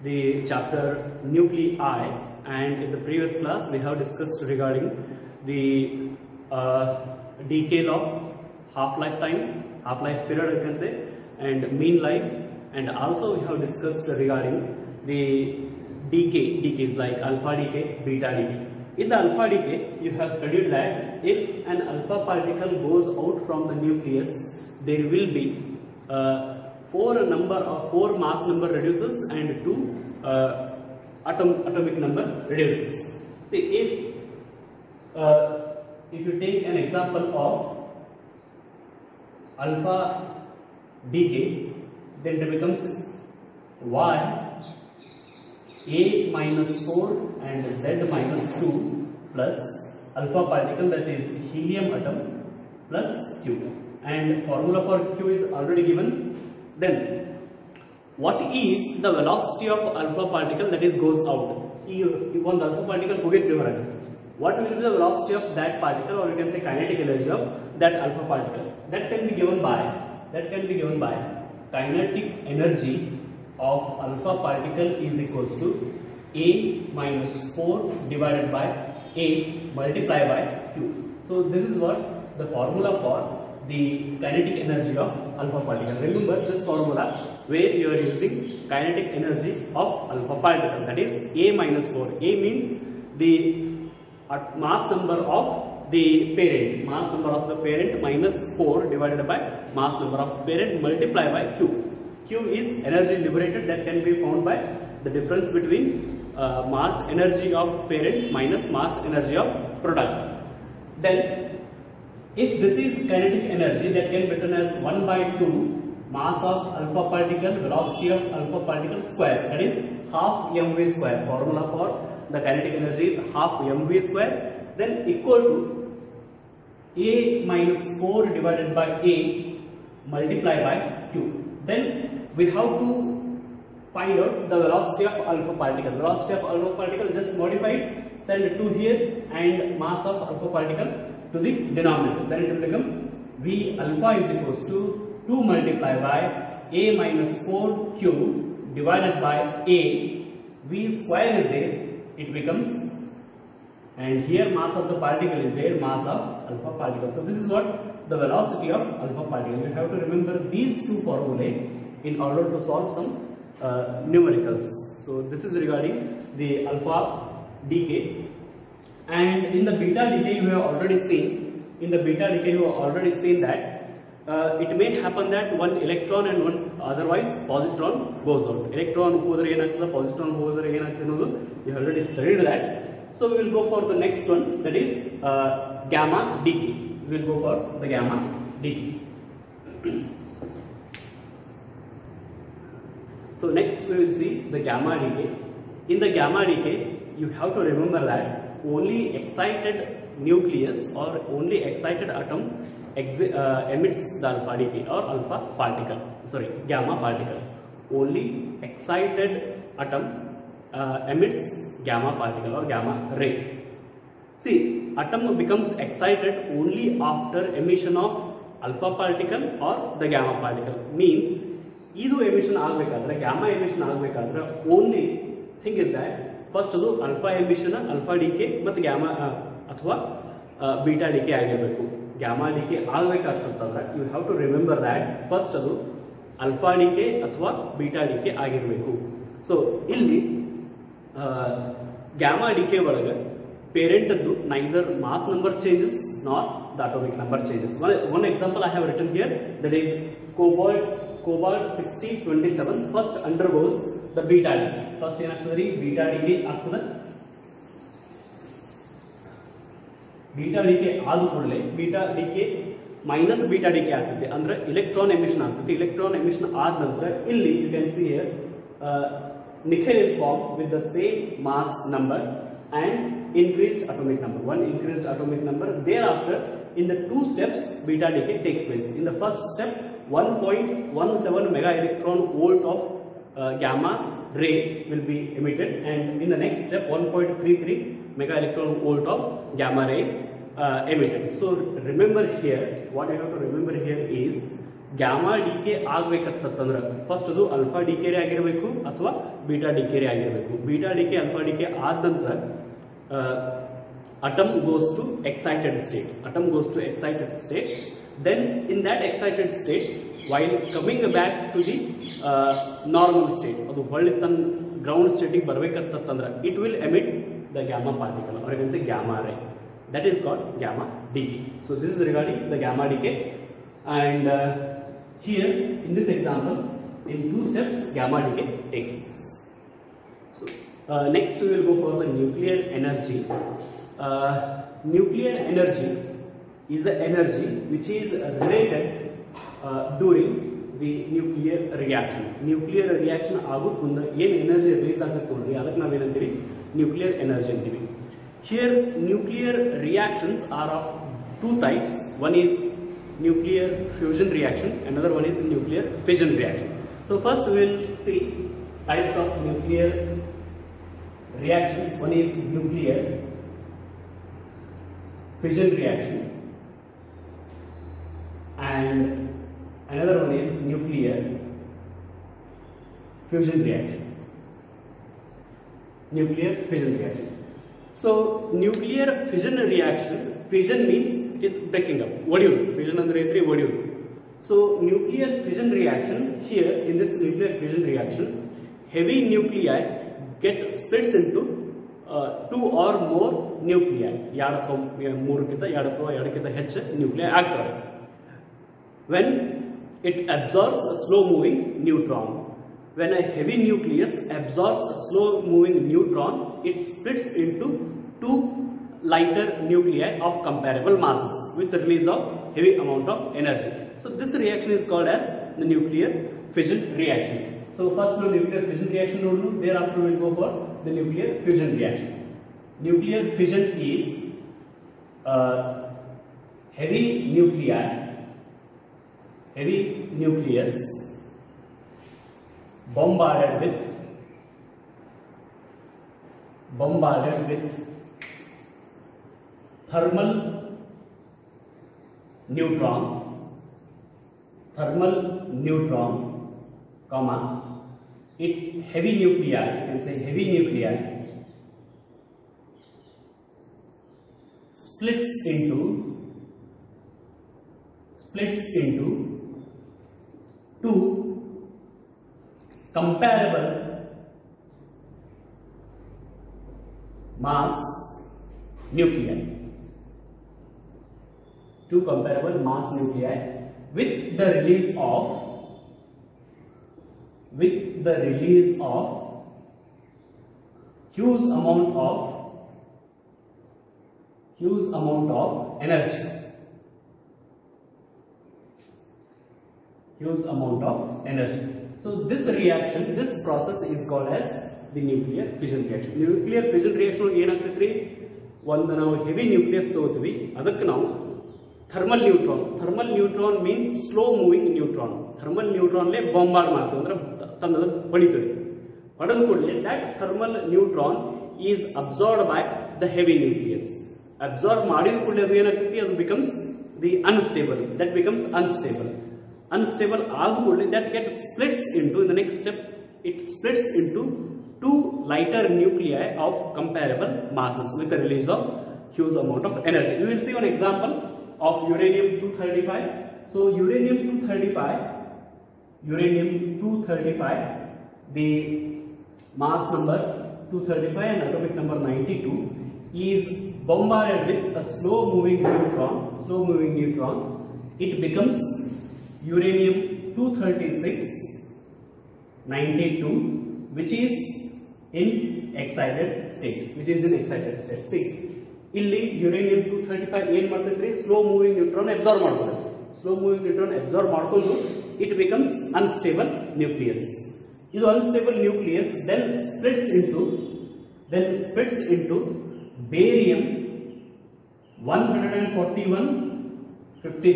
the chapter nuclei, and in the previous class we have discussed regarding the decay law, half-life time, half-life period I can say, and mean life, and also we have discussed regarding the decays like alpha decay, beta decay. In the alpha decay, you have studied that if an alpha particle goes out from the nucleus, there will be four mass number reduces and two atomic number reduces. See, if you take an example of alpha decay, then it becomes Y A minus 4 and Z minus 2 plus alpha particle, that is helium atom, plus Q, and formula for Q is already given. Then what is the velocity of alpha particle that is goes out? One alpha particle what will be the velocity of that particle, or you can say kinetic energy of that alpha particle? That can be given by kinetic energy of alpha particle is equals to A minus 4 divided by A multiplied by Q. So this is what the formula for the kinetic energy of alpha particle. Remember this formula where you are using kinetic energy of alpha particle, that is A minus 4. A means the mass number of the parent, minus 4 divided by mass number of parent multiplied by Q. Q is energy liberated, that can be found by the difference between mass energy of parent minus mass energy of product. Then if this is kinetic energy, that can be written as 1 by 2 mass of alpha particle, velocity of alpha particle square, that is half mv square. Formula for the kinetic energy is half mv square, then equal to A minus 4 divided by A multiplied by Q. Then we have to find out the velocity of alpha particle. Velocity of alpha particle, just modify it, send 2 here, and mass of alpha particle to the denominator. Then it will become V alpha is equals to 2 multiplied by A minus 4 Q divided by A. V square is there, it becomes, and here mass of the particle is there, mass of alpha particle. So this is what the velocity of alpha particle. You have to remember these two formulae in order to solve some numericals. So this is regarding the alpha decay. And in the beta decay you have already seen, that it may happen that one electron and one otherwise positron goes out. Electron hodre enaಗ್ತದೆ, positron hodre enaಗ್ತದೆ ಅನ್ನೋದು you have already studied that. So we will go for the next one, that is gamma decay. We will go for the gamma decay. So next we will see the gamma decay. In the gamma decay, you have to remember that only excited nucleus or only excited atom emits the alpha decay or gamma particle. Only excited atom emits gamma particle or gamma ray. See, atom becomes excited only after emission of alpha particle or the gamma particle. Means, idu emission agಬೇಕಾದ್ರೆ, gamma emission agಬೇಕಾದ್ರೆ, only thing is that first ಅದು alpha emission, alpha decay ಮತ್ತು gamma ಅಥವಾ beta decay ಆಗಿರಬೇಕು. Gamma decay ಆಗಬೇಕಾಗ್ತಂದ್ರೆ you have to remember that first ಅದು alpha decay ಅಥವಾ beta decay ಆಗಿರಬೇಕು. So ಇಲ್ಲಿ gamma decay ಒಳಗೆ parent ದ್ದು neither mass number changes nor the atomic number changes. One example I have written here, that is cobalt 6027 first undergoes the beta decay. First ಏನಾಗ್ತದೆ, beta decay ಆಗ್ತದೆ. beta decay ಆದ ಕೂಡಲೇ beta decay minus beta decay ಆಗ್ತದೆ, ಅಂದ್ರೆ electron emission ಆಗ್ತದೆ. electron emission ಆದ ನಂತರ ಇಲ್ಲಿ you can see here nickel is formed with the same mass number and increased atomic number, one increased atomic number. Thereafter in the two steps beta decay takes place. In the first step 1.17 mega electron volt of gamma ray will be emitted, and in the next step 1.33 mega electron volt of gamma rays emitted. So remember here, what I have to remember here is gamma decay ಆಗ್ಬೇಕಂತಂದ್ರೆ first ಅದು alpha decay ಆಗಿರಬೇಕು ಅಥವಾ beta decay ಆಗಿರಬೇಕು. Beta decay alpha decay ಆದ ನಂತರ atom goes to excited state. Atom goes to excited state. Then in that excited state, while coming back to the normal state, adu ಹೊಳ್ಳಿ ತನ್ನ ground state ಗೆ ಬರಬೇಕಂತಂದ್ರೆ it will emit the gamma particle, or you can say gamma ray. That is called gamma decay. So this is regarding the gamma decay, and here in this example, in 2 steps, gamma decay takes place. So next we will go for the nuclear energy. Nuclear energy is the energy which is related during the nuclear reaction. Nuclear reaction ಆಗೋದು ಮುಂದೆ ಏನು energy release ಆಗುತ್ತೆ ನೋಡಿ, ಅದಕ್ಕೆ ನಾವೇನಂತೀವಿ nuclear energy ಅಂತೀವಿ. Here nuclear reactions are of 2 types. One is nuclear fusion reaction, another one is nuclear fission reaction. So first we will see types of nuclear reactions. One is nuclear fission reaction and another one is nuclear fusion reaction. Nuclear fission reaction. So nuclear fission reaction, fission means it is breaking up. What fission andre idri what so nuclear fission reaction, here in this nuclear fission reaction, heavy nuclei get splits into 2 or more nuclei. ಎರಡಕ್ಕಿಂತ ಹೆಚ್ಚು nuclei ಆಗ್ತವೆ. When it absorbs a slow moving neutron, when a heavy nucleus absorbs a slow moving neutron, it splits into 2 lighter nuclei of comparable masses with the release of heavy amount of energy. So this reaction is called as the nuclear fission reaction. So first we nuclear fission reaction nodu, thereafter we will go for the nuclear fusion reaction. Nuclear fission is heavy nucleus bombarded with thermal neutron, comma, heavy nuclei, you can say heavy nuclei, splits into 2 comparable mass nuclei. 2 comparable mass nuclei with the release of huge amount of energy. So this reaction, this process is called as the nuclear fission reaction. Nuclear fission reaction ಏನಾಗ್ತೈತ್ರಿ, ಒಂದು ನಾವು heavy nucleus ತಗೋತೀವಿ, ಅದಕ್ಕೆ ನಾವು thermal neutron means slow moving neutron. Thermal ನ್ಯೂಟ್ರಾನ್ಲೇ bombard ಮಾಡ್ತೀವಿ, ಅಂದ್ರೆ ತಂದದ ಹೊಡಿತೀವಿ. ಹೊಡೆದ ಕೂಡಲೇ that thermal neutron is absorbed by the heavy nucleus. Absorb ಮಾಡಿದ ಕೂಡಲೇ ಅದು ಏನಾಗ್ತೈತಿ, ಅದು becomes the unstable. That becomes unstable ಆದ ಕೂಡಲೇ that gets splits into, in the next step it splits into 2 lighter nuclei of comparable masses with the release of huge amount of energy. We will see one example of uranium-235. So uranium-235, the mass number 235 and atomic number 92 is bombarded with a slow moving neutron. It becomes uranium-236-92, which is in excited state. See, ಇಲ್ಲಿ uranium-235 ಏನ್ ಮಾಡ್ತೈತ್ರಿ, slow moving neutron absorb ಮಾಡ್ತದೆ. it becomes unstable nucleus. ಇದು unstable nucleus then splits into barium 141-56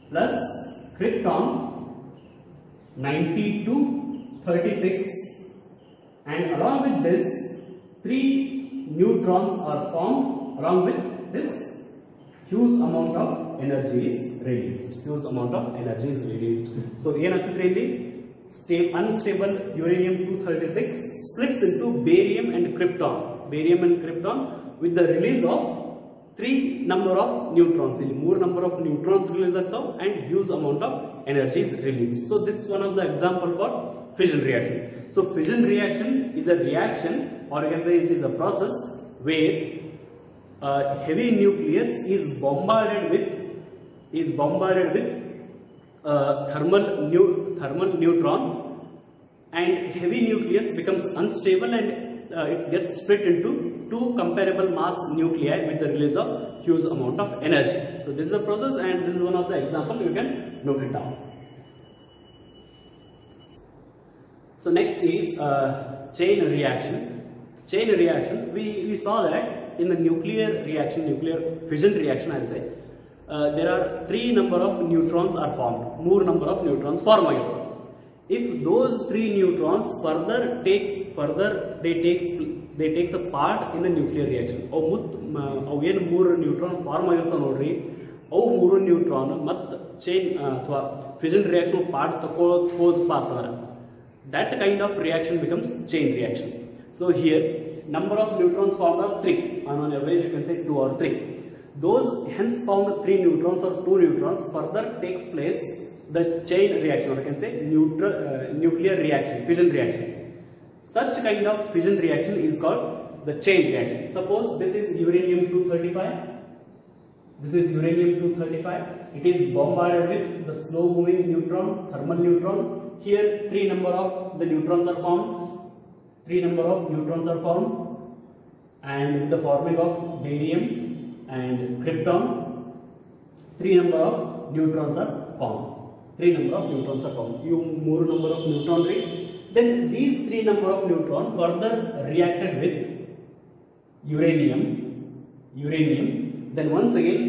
plus krypton 92-36, and along with this 3 neutrons are formed along with this huge amount of energy is released. Huge amount of energy is released. So ಏನಾಗ್ತದೆ ಇಲ್ಲಿ unstable uranium-236 splits into barium and krypton. Barium and krypton with the release of 3 number of neutrons. ಇಲ್ಲಿ 3 number of neutrons release ಆಗ್ತಾವ and huge amount of energy is released. So this is one of the example for fission reaction. So fission reaction is a reaction, or you can say it is a process where heavy nucleus is bombarded with thermal neutron, and heavy nucleus becomes unstable and it gets split into 2 comparable mass nuclei with the release of huge amount of energy. So this is the process, and this is one of the example. You can note it down. So next is chain reaction. Chain reaction, we saw that in the nuclear fission reaction, I'll say there are 3 number of neutrons are formed. 3 number of neutrons form again. If those 3 neutrons they takes a part in the nuclear reaction. ಅವು ಏನು 3 neutron form ಆಗಿರ್ತಾವ ನೋಡ್ರಿ, ಅವು 3 neutron ಮತ್ತು chain ಅಥವಾ fission reaction part ಹೋದಪ್ಪ ಅಂತಂದ್ರೆ that kind of reaction becomes chain reaction. So here number of neutrons formed are 3, and on average you can say 2 or 3. Those hence found 3 neutrons or 2 neutrons further takes place the chain reaction, or you can say nuclear reaction, fission reaction. Such kind of fission reaction is called the chain reaction. Suppose this is uranium-235. This is uranium-235. It is bombarded with the slow moving neutron, thermal neutron. Here 3 number of the neutrons are formed. 3 number of neutrons are formed, and with the forming of barium and krypton, 3 number of neutrons are formed. 3 number of neutrons are formed. You 3 number of neutron rate. Then these 3 number of neutron further reacted with uranium. Then once again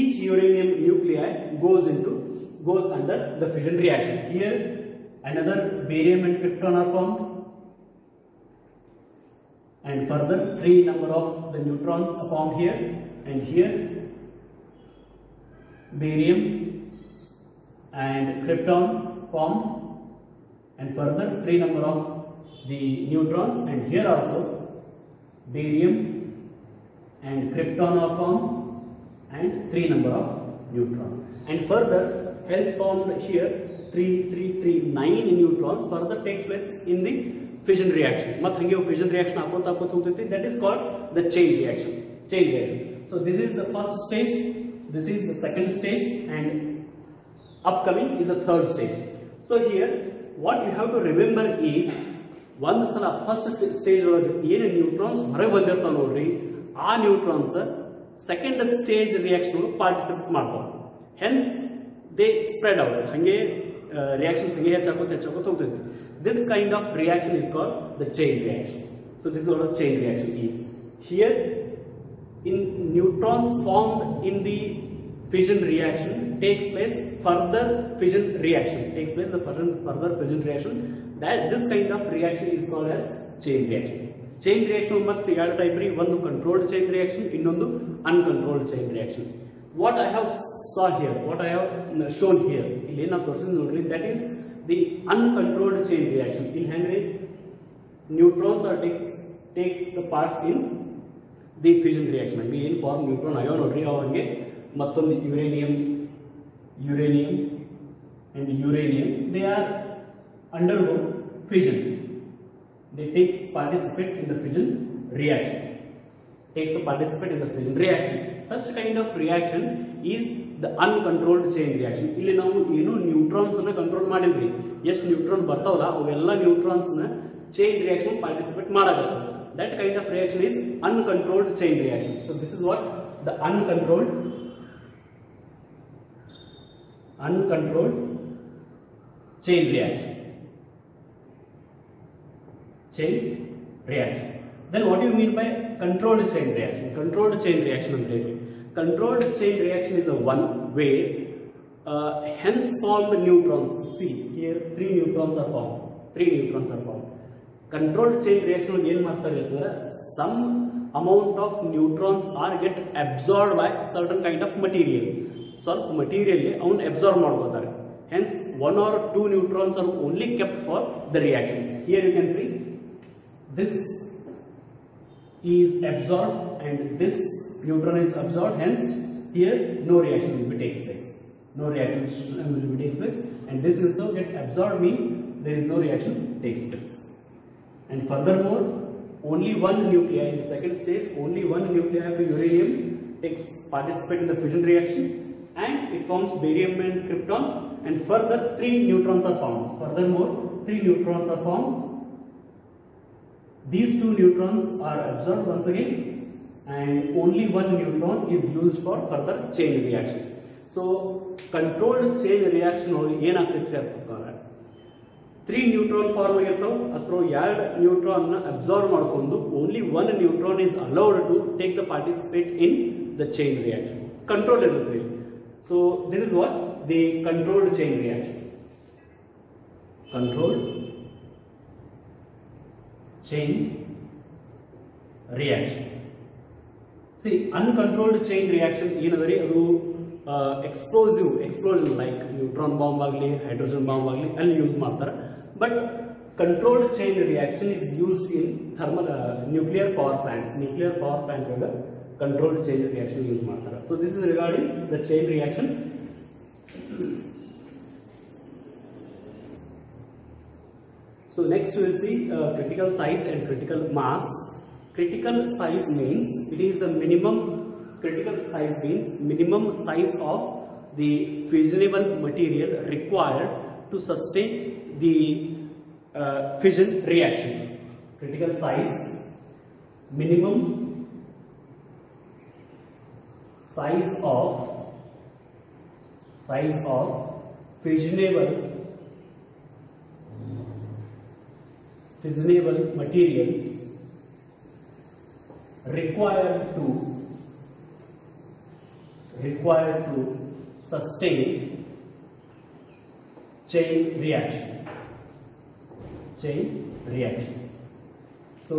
each uranium nuclei goes under the fission reaction. Here another barium and krypton are formed, and further 3 number of the neutrons are formed here, and here barium and krypton formed, and further 3 number of the neutrons, and here also barium and krypton are formed, and 3 number of neutrons, and further hence formed here 9 neutrons further takes place in the fission reaction. Math hange fission reaction akota hogtೈತಿ, that is called the chain reaction. So this is the first stage, this is the second stage, and upcoming is the third stage. So here what you have to remember is, ಒಂದು ಸಲ first stage ಒಳಗೆ ಏನು neutrons ಹೊರಗೆ ಬಂದಿರ್ತಾವ ನೋಡ್ರಿ, ಆ neutrons second stage reaction participate ಮಾಡ್ತಾವ. Hence they spread out, ಹಂಗೆ reactions hange ಹೆಚ್ಚಾಕೋತ ಹೋಗ್ತೈತಿ. This kind of reaction is called the chain reaction. So this is what a chain reaction is. Here in neutrons formed in the fission reaction takes place further fission reaction, that this kind of reaction is called as chain reaction. Chain reaction ಮತ್ತೆ ಎರಡು type ರೀ, ಒಂದು controlled chain reaction, ಇನ್ನೊಂದು uncontrolled chain reaction. What I have shown here, ಇಲ್ಲಿ ಏನು ತೋರಿಸಿದ ನೋಡ್ರಿ, that is the uncontrolled chain reaction. ಇಲ್ಲಿ ಹೆಂಗ್ರಿ neutrons are takes the parts in the fission reaction. ಹಂಗೆ ಏನು ಫಾರ್ಮ್ ನ್ಯೂಟ್ರಾನ್ ಆಗ್ಯಾವ ನೋಡ್ರಿ, ಅವ ಹಂಗೆ ಮತ್ತೊಂದು uranium and uranium, they are undergo fission. They participate in the fission reaction. Such kind of reaction is the uncontrolled chain reaction. ಇಲ್ಲಿ ನಾವು ಏನು ನ್ಯೂಟ್ರಾನ್ಸ್ ಅನ್ನ ಕಂಟ್ರೋಲ್ ಮಾಡಿದ್ವಿ, ಎಷ್ಟು ನ್ಯೂಟ್ರಾನ್ ಬರ್ತಾವಲ್ಲ ಅವೆಲ್ಲ ನ್ಯೂಟ್ರಾನ್ಸ್ ನ chain reaction participate ಮಾಡಾಗಲ್ಲ. That kind of reaction is uncontrolled chain reaction. So this is what the uncontrolled chain reaction. Then what do you mean by controlled chain reaction? Controlled chain reaction is the one where hence formed neutrons. See here 3 neutrons are formed. Controlled chain reaction ಏನು ಮಾಡ್ತಾರೆ ಅಂತಂದ್ರೆ, some amount of neutrons are get absorbed by certain kind of material. ಸ್ವಲ್ಪ material ಅವನು absorb ಮಾಡ್ಕೊತಾರೆ. Hence, 1 or 2 neutrons are only kept for the reactions. Here you can see this is absorbed and this neutron is absorbed. Hence, here no reaction will be takes place. No reaction will be takes place, and this also get absorbed means there is no reaction takes place. And furthermore, only one nuclei in the second stage, only one nuclei of the uranium participate in the fission reaction, and it forms barium and krypton, and further 3 neutrons are found. Furthermore, 3 neutrons are found. These 2 neutrons are absorbed once again, and only 1 neutron is used for further chain reaction. So, controlled chain reaction ಏನಾಗ್ತಿದೆ ಅಂತಂದ್ರೆ 3 neutron form ಆಗಿರ್ತಾವ ಅಥವಾ 2 neutron ನ absorb ಮಾಡಿಕೊಂಡು only 1 neutron is allowed to take the participate in the chain reaction. Control ಇರುತ್ತೆ. So this is what the controlled chain reaction. Controlled chain reaction. See uncontrolled chain reaction ಏನಂದ್ರೆ ಅದು explosive like neutron bomb ಆಗಲಿ hydrogen bomb ಆಗಲಿ ಅಲ್ಲಿ use ಮಾಡ್ತಾರೆ. But controlled chain reaction is used in thermal nuclear power plants. Nuclear power plant ಒಳಗೆ controlled chain reaction use ಮಾಡ್ತಾರೆ. So this is regarding the chain reaction. So next we will see critical size and critical mass. Critical size means it is the minimum. Critical size means minimum size of the fissionable material required to sustain the fission reaction. Critical size, minimum size of fissionable material required to sustain chain reaction. So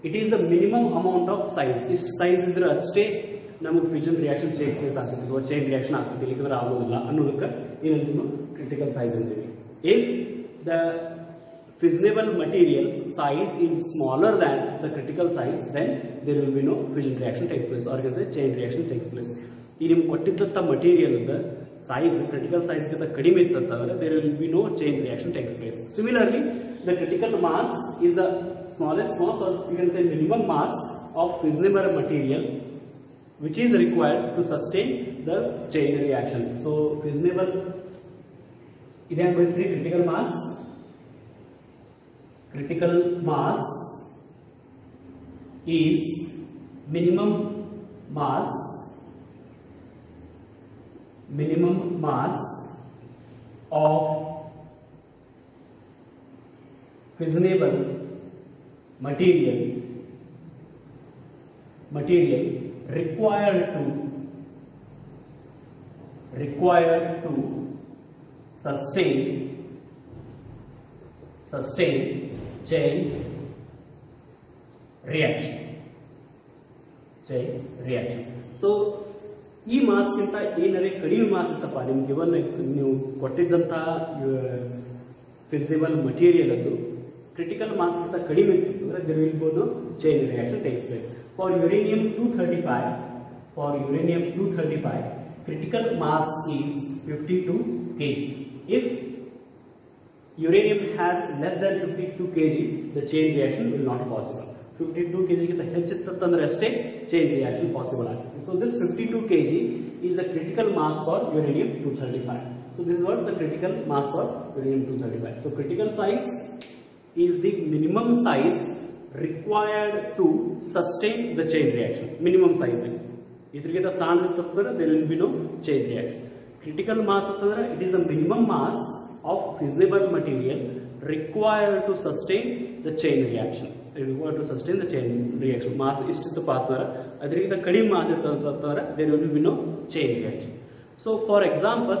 it is a minimum amount of size. Ist size idre ashte ನಮಗೆ fission reaction take place ಆಗ್ತದೆ ಅಥವಾ chain reaction ಆಗ್ತದೆ, ಇಲ್ಲಂದ್ರೆ ಆಗೋದಿಲ್ಲ ಅನ್ನೋದಕ್ಕೆ ಏನಂತೀವಿ critical size ಅಂತೀವಿ. If the fissionable material size is smaller than the critical size, then there will be no fission reaction takes place, or you can say chain reaction takes place. ಈ ನಿಮ್ಗೆ ಕೊಟ್ಟಿದ್ದಂಥ material size, critical size ಗಿಂತ ಕಡಿಮೆ ಇತ್ತಂತಂದ್ರೆ there will be no chain reaction takes place. Similarly, the critical mass is the smallest mass, or you can say minimum mass of fissionable material which is required to sustain the chain reaction. So fissionable idan bantri critical mass. Critical mass is minimum mass of fissionable material required to sustain chain reaction. So ಈ mass ಗಿಂತ ಏನಾರೆ ಕಡಿಮೆ mass ಇತ್ತಪ್ಪ ನಿಮ್ಗೆ ಇವನ್ ನೀವು ಕೊಟ್ಟಿದ್ದಂತ feasible material ಅದು critical mass ಗಿಂತ ಕಡಿಮೆ ಇತ್ತು ಅಂದ್ರೆ there will be no chain reaction takes place. For uranium 235 critical mass is 52 kg. If uranium has less than 52 kg, the chain reaction will not possible. 52 kg ಗಿಂತ ಹೆಚ್ಚಿತ್ತಂದ್ರೆ ಅಷ್ಟೇ chain reaction possible ಆಗುತ್ತೆ. So this 52 kg is the critical mass for uranium 235. So this is what the critical mass for uranium 235. So critical size is the minimum size required to sustain the chain reaction. Minimum size. ಇದಕ್ಕಿಂತ ಸಣ್ಣ ಇತ್ತಂದ್ರೆ there will be no chain reaction. Critical mass ಅಂತಂದ್ರೆ it is a minimum mass of fissionable material required to sustain the chain reaction. Required to sustain the chain reaction. Mass ಇಷ್ಟಿತ್ತಪ್ಪ ಅಂತಂದ್ರೆ ಅದಕ್ಕಿಂತ ಕಡಿಮೆ mass ಇತ್ತಂತಂದ್ರೆ there will be no chain reaction. So for example,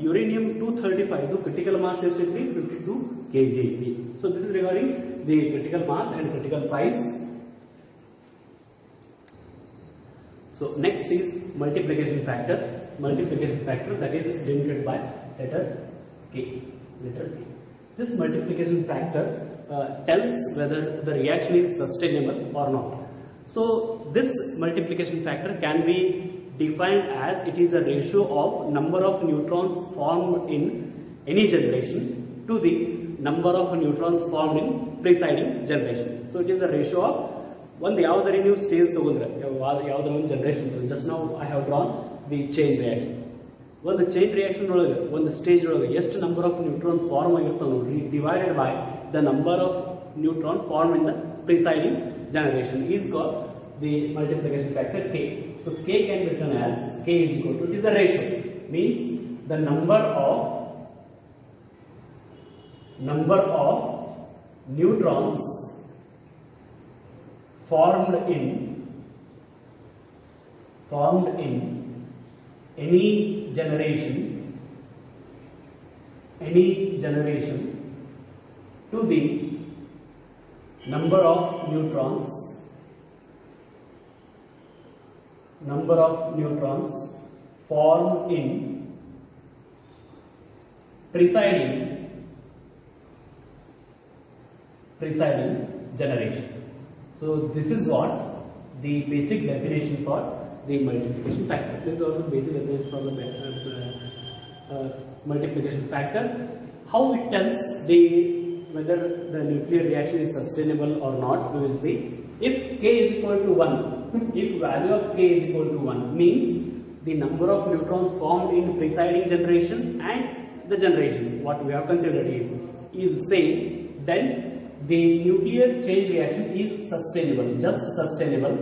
uranium 235 the critical mass is 52 kg. So this is regarding the critical mass and critical size. So next is multiplication factor. Multiplication factor, that is denoted by letter K. Letter K. This multiplication factor tells whether the reaction is sustainable or not. So this multiplication factor can be defined as it is a ratio of number of neutrons formed in any generation to the number of neutrons formed in preceding generation. So it is a ratio of ಒಂದು ಯಾವುದರ ನೀವು stage ತಗೊಂಡ್ರೆ ಯಾವುದರ ಒಂದು generation just ನಾವು I have drawn the chain reaction. ಒಂದು chain reaction ಒಳಗೆ ಒಂದು ಸ್ಟೇಜ್ ಒಳಗೆ ಎಷ್ಟು ನಂಬರ್ ಆಫ್ ನ್ಯೂಟ್ರಾನ್ಸ್ ಫಾರ್ಮ್ ಆಗಿರ್ತಾವ ನೋಡ್ರಿ divided by the number of neutron form in the preceding generation is called the multiplication factor K. So K can be written as K is equal to, it is a ratio, means the number of neutrons formed in any generation to the number of neutrons formed in preceding generation. So this is what the basic definition for the multiplication factor. This is also the basic definition for the multiplication factor. How it tells whether the nuclear reaction is sustainable or not, we will see. If K is equal to 1, if value of K is equal to 1 means the number of neutrons formed in preceding generation and the generation what we have considered is same, then the nuclear chain reaction is sustainable, just sustainable.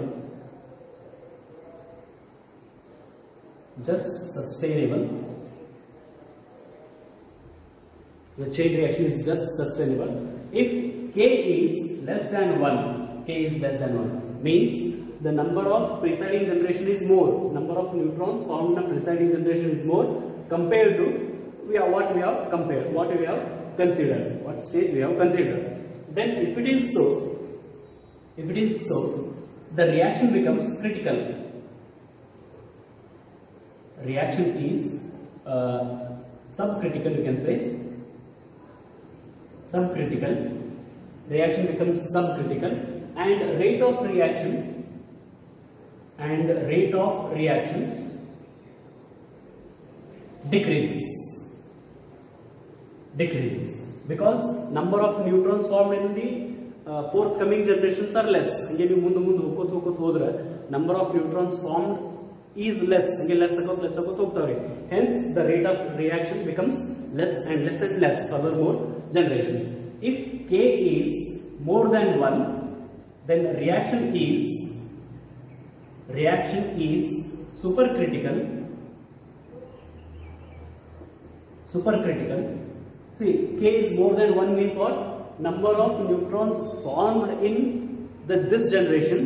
The chain reaction is just sustainable if K is less than 1. K is less than 1 means the number of preceding generation is more, number of neutrons formed in a preceding generation is more compared to what we have considered, what stage we have considered. Then if it is so, the reaction becomes critical. Reaction is subcritical, you can say. Subcritical. Reaction becomes subcritical, and rate of reaction decreases because number of neutrons formed in the forthcoming generations are less. Henge ನೀವು ಮುಂದೆ ಹೋಗೋದು ಹೋದ್ರೆ number of neutrons formed is less, henge less ಹೋಗ್ತವೆ. Hence the rate of reaction becomes less and less furthermore generations. If K is more than 1, then reaction is supercritical. See, K is more than 1 means what? Number of neutrons formed in this generation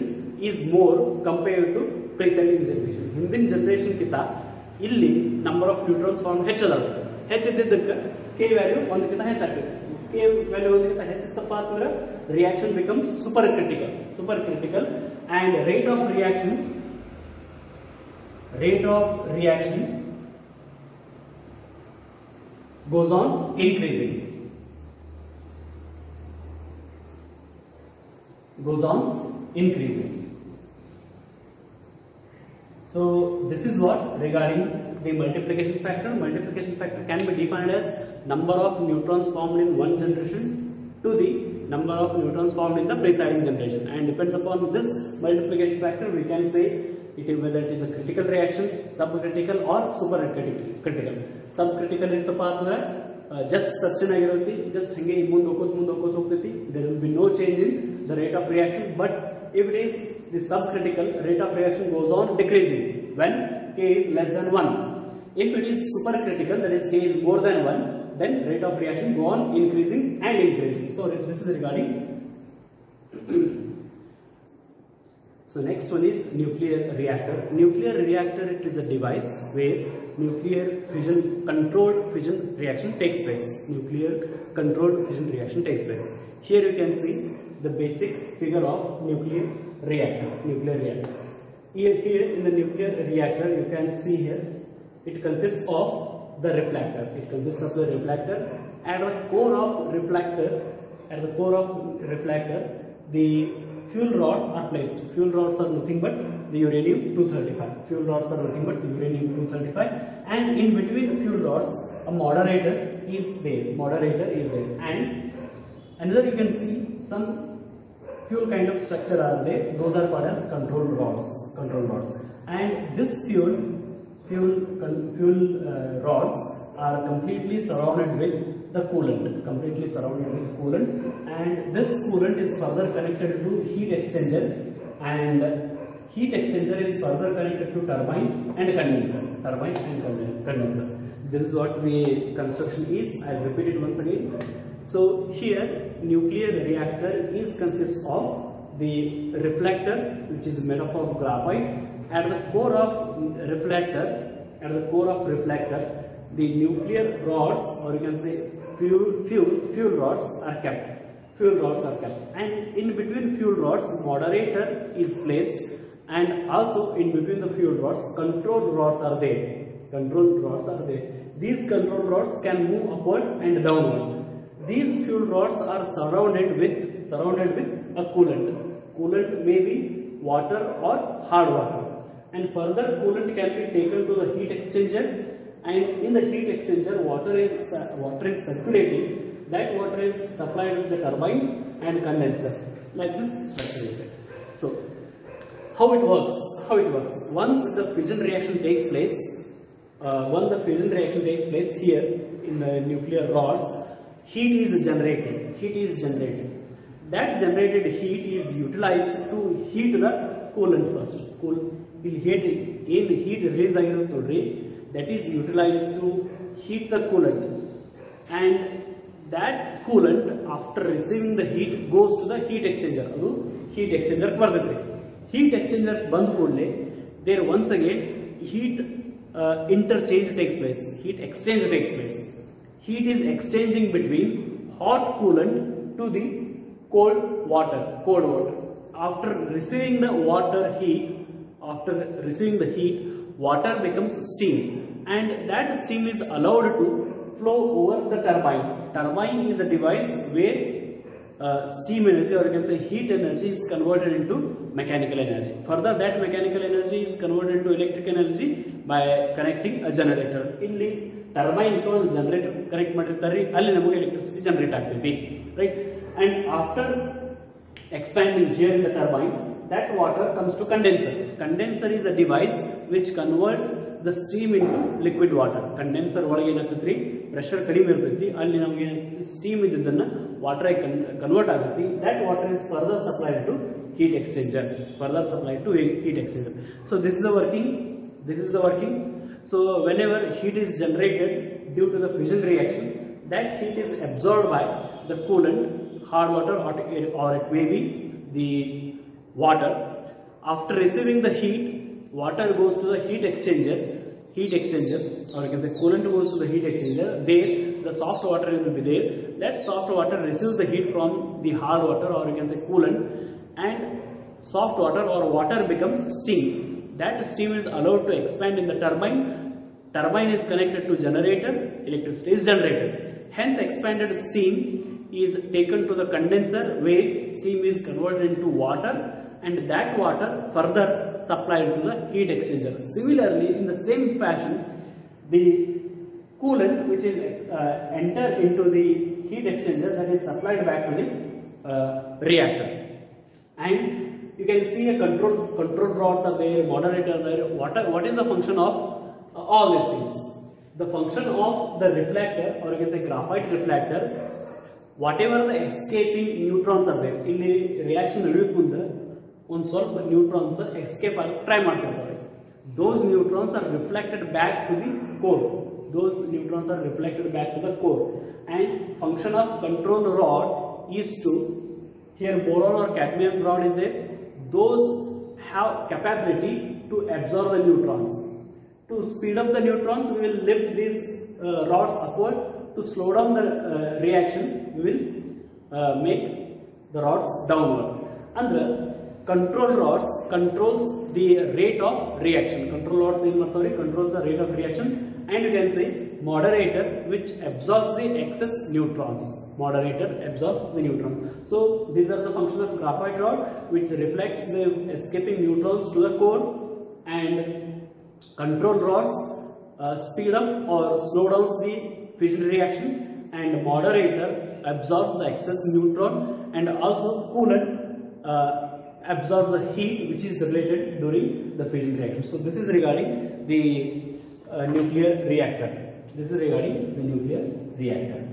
is more compared to preceding generation. Hindin generation kita illi number of neutrons formed ಹೆಚ್ಚದವು. ಹೆಚ್ಚಿದ್ದಕ್ಕೆ K value ಒಂದಕ್ಕಿಂತ ಹೆಚ್ಚಾಗ್ತದೆ. K value ಒಂದಕ್ಕಿಂತ ಹೆಚ್ಚಿತ್ತಪ್ಪ ಅಂತಂದ್ರೆ reaction becomes supercritical and rate of reaction goes on increasing. So this is what regarding the multiplication factor. Multiplication factor can be defined as number of neutrons formed in one generation to the number of neutrons formed in the preceding generation, and depends upon this multiplication factor we can say whether it is a critical reaction, subcritical or supercritical. Subcritical ಇತ್ತಪ್ಪ ಅಂತಂದ್ರೆ just sustain ಆಗಿರುತ್ತೆ, just ಹಂಗೆ ಮುಂದೆ ಹೋಗೋದು ಹೋಗ್ತೈತಿ, there will be no change in the rate of reaction. But if it is the subcritical, rate of reaction goes on decreasing when K is less than 1. If it is supercritical, that is K is more than 1, then rate of reaction go on increasing. So this is regarding. So next one is nuclear reactor. Nuclear reactor, it is a device where nuclear controlled fission reaction takes place. Nuclear controlled fission reaction takes place. Here you can see the basic figure of nuclear reactor. Here in the nuclear reactor, you can see here, it consists of the reflector. It consists of the reflector. At the core of reflector, the fuel rods are placed. Fuel rods are nothing but the uranium-235. Fuel rods are nothing but uranium-235, and in between fuel rods, a moderator is there. And another, you can see some fuel kind of structure are there. Those are called as control rods. And this fuel rods are completely surrounded with the coolant. And this coolant is further connected to heat exchanger, and heat exchanger is further connected to turbine and condenser. This is what the construction is. I'll repeat it once again. So here, nuclear reactor consists of the reflector, which is made up of graphite. At the core of reflector, the nuclear rods, or you can say fuel rods are kept. And in between fuel rods, moderator is placed, and also in between the fuel rods, control rods are there. These control rods can move upward and downward. These fuel rods are surrounded with a coolant. Coolant may be water or hard water, and further coolant can be taken to the heat exchanger, and in the heat exchanger water is circulating. That water is supplied with the turbine and condenser. Like this structure is there. So how it works? Once the fission reaction takes place, here in the nuclear rods, heat is generated. That generated heat is utilized to heat the coolant first. Heat release ಆಗಿರುತ್ತದೆ, that is utilized to heat the coolant, and that coolant, after receiving the heat, goes to the heat exchanger. Heat exchanger bardadre. Heat exchanger band kodle, there once again heat interchange takes place. Heat exchange takes place. Heat is exchanging between hot coolant to the cold water. After receiving the heat, water becomes steam, and that steam is allowed to flow over the turbine. Turbine is a device where steam energy, or you can say heat energy, is converted into mechanical energy. Further, that mechanical energy is converted into electric energy by connecting a generator. Illi turbine ko generator connect ಮಾಡಿರ್ತಾರೆ, ಅಲ್ಲಿ ನಮಗೆ electricity generate ಆಗ್ತೈತಿ, right? And after expanding here in the turbine, that water comes to condenser. Condenser is a device which converts the steam into liquid water. Condenser ಒಳಗೆ ಏನಾಗ್ತೈತಿ, pressure ಕಡಿಮೆ ಇರ್ತೈತಿ, ಅಲ್ಲಿ ನಮಗೆ ಸ್ಟೀಮ್ ಇದ್ದದನ್ನ ವಾಟರ್ ಆಗಿ ಕನ್ವರ್ಟ್ ಆಗುತ್ತೆ. That water is further supplied to heat exchanger. So this is the working. So whenever heat is generated due to the fission reaction, that heat is absorbed by the coolant, hard water, or it may be the water. After receiving the heat, water goes to the heat exchanger, or you can say coolant goes to the heat exchanger. There the soft water will be there. That soft water receives the heat from the hard water, or you can say coolant, and soft water or water becomes steam. That steam is allowed to expand in the turbine. Turbine is connected to generator, electricity is generated. Hence expanded steam is taken to the condenser, where steam is converted into water, and that water further supplied to the heat exchanger. Similarly, in the same fashion, the coolant which is enter into the heat exchanger, that is supplied back to the reactor. And you can see a control rods are there, moderator there. What is the function of all these things? The function of the reflector, or you can say graphite reflector, whatever the escaping neutrons are there, in the reaction ಒಂದು ಸ್ವಲ್ಪ neutrons escape ಆಗಿ try ಮಾಡ್ತಿರ್ತಾರೆ. Those neutrons are reflected back to the core. And function of control rod is to, here boron or cadmium rod is there, those have capability to absorb the neutrons. To speed up the neutrons, we will lift these rods upward. To slow down the reaction, we will make the rods downward. Andre control rods controls the rate of reaction. Control rods in mathori controls the rate of reaction, and you can say moderator which absorbs the excess neutrons. Moderator absorbs the neutrons. So these are the function of graphite rod, which reflects the escaping neutrons to the core, and control rods speed up or slow down the fission reaction, and moderator absorbs the excess neutron, and also coolant absorbs the heat which is related during the fission reaction. So this is regarding the nuclear reactor. This is regarding the nuclear reactor.